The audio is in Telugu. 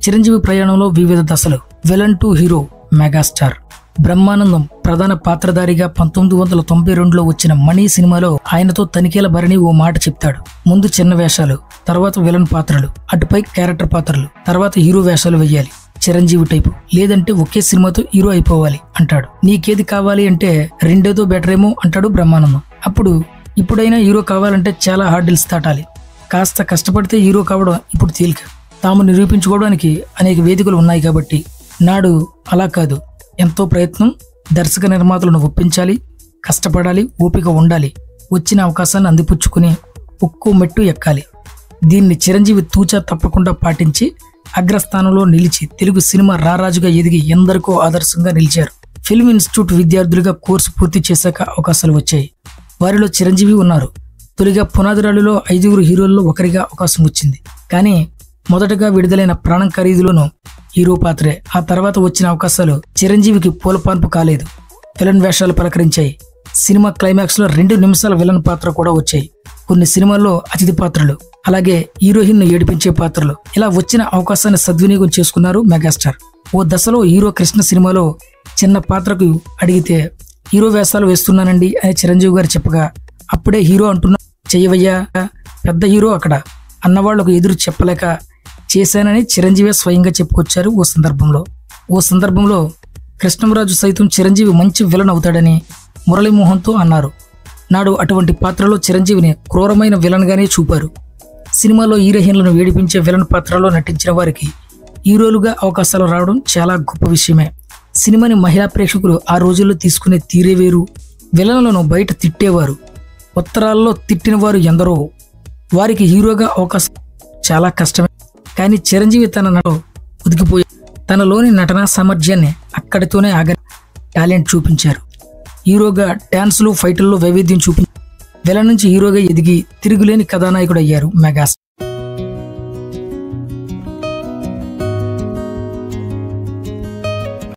చిరంజీవి ప్రయాణంలో వివిధ దశలు. Villain to hero. Megastar Brahmanandam ప్రధాన పాత్రధారిగా 1992లో వచ్చిన మణి సినిమాలో ఆయనతో తనిఖీల భరణి ఓ మాట చెప్తాడు. ముందు చిన్న వేషాలు, తర్వాత విలన్ పాత్రలు, అటుపై క్యారెక్టర్ పాత్రలు, తర్వాత హీరో వేషాలు వెయ్యాలి. చిరంజీవి టైపు, లేదంటే ఒకే సినిమాతో హీరో అయిపోవాలి అంటాడు. నీకేది కావాలి అంటే రెండేదో బెటర్ ఏమో అంటాడు బ్రహ్మానందం. ఇప్పుడైనా హీరో కావాలంటే చాలా హార్డిల్స్ దాటాలి. కాస్త కష్టపడితే హీరో కావడం ఇప్పుడు తేలిక. తాము నిరూపించుకోవడానికి అనేక వేదికలు ఉన్నాయి కాబట్టి. నాడు అలా కాదు, ఎంతో ప్రయత్నం, దర్శక నిర్మాతలను ఒప్పించాలి, కష్టపడాలి, ఓపిక ఉండాలి. వచ్చిన అవకాశాన్ని అందిపుచ్చుకుని ఒక్కో మెట్టు ఎక్కాలి. దీన్ని చిరంజీవి తూచా తప్పకుండా పాటించి అగ్రస్థానంలో నిలిచి తెలుగు సినిమా రారాజుగా ఎదిగి ఎందరికో ఆదర్శంగా నిలిచారు. ఫిల్మ్ ఇన్స్టిట్యూట్ విద్యార్థులుగా కోర్సు పూర్తి చేశాక అవకాశాలు వచ్చాయి. వారిలో చిరంజీవి ఉన్నారు. తొలిగా పునాదిరాలులో 5 హీరోల్లో ఒకరిగా అవకాశం వచ్చింది. కానీ మొదటగా విడుదలైన ప్రాణం ఖరీదులోనూ హీరో పాత్రే. ఆ తర్వాత వచ్చిన అవకాశాలు చిరంజీవికి పూలపాన్పు కాలేదు. విలన్ వేషాలు పలకరించాయి. సినిమా క్లైమాక్స్ లో 2 నిమిషాల విలన్ పాత్ర కూడా వచ్చాయి. కొన్ని సినిమాల్లో అతిథి పాత్రలు, అలాగే హీరోయిన్ ను ఏడిపించే పాత్రలు. ఇలా వచ్చిన అవకాశాన్ని సద్వినియోగం చేసుకున్నారు మెగాస్టార్. ఓ దశలో హీరో కృష్ణ సినిమాలో చిన్న పాత్రకు అడిగితే హీరో వేషాలు వేస్తున్నానండి అని చిరంజీవి గారు చెప్పగా, అప్పుడే హీరో అంటున్నా చెయ్యవయ్యా, పెద్ద హీరో అక్కడ అన్నవాళ్లకు ఎదురు చెప్పలేక చేశానని చిరంజీవి స్వయంగా చెప్పుకొచ్చారు. ఓ సందర్భంలో కృష్ణంరాజు సైతం చిరంజీవి మంచి విలన్ అవుతాడని మురళీమోహన్తో అన్నారు. నాడు అటువంటి పాత్రలో చిరంజీవిని క్రూరమైన విలన్ గానే చూపారు. సినిమాలో హీరోయిన్లను వేడిపించే విలన్ పాత్రలో నటించిన వారికి హీరోలుగా అవకాశాలు రావడం చాలా గొప్ప విషయమే. సినిమాని మహిళా ప్రేక్షకులు ఆ రోజుల్లో తీసుకునే తీరే వేరు. విలన్లను బయట తిట్టేవారు, ఉత్తరాల్లో తిట్టిన వారు ఎందరో. వారికి హీరోగా అవకాశం చాలా కష్టమే. కానీ చిరంజీవి ఉదికిపోయి తనలోని నటనా సామర్థ్యాన్ని అక్కడితోనే టాలెంట్ చూపించారు. హీరోగా డాన్సులు, ఫైటుల్లో వైవిధ్యం చూపించారు. విలన్ నుంచి హీరోగా ఎదిగి తిరుగులేని కథానాయకుడు అయ్యారు మెగాస్టార్.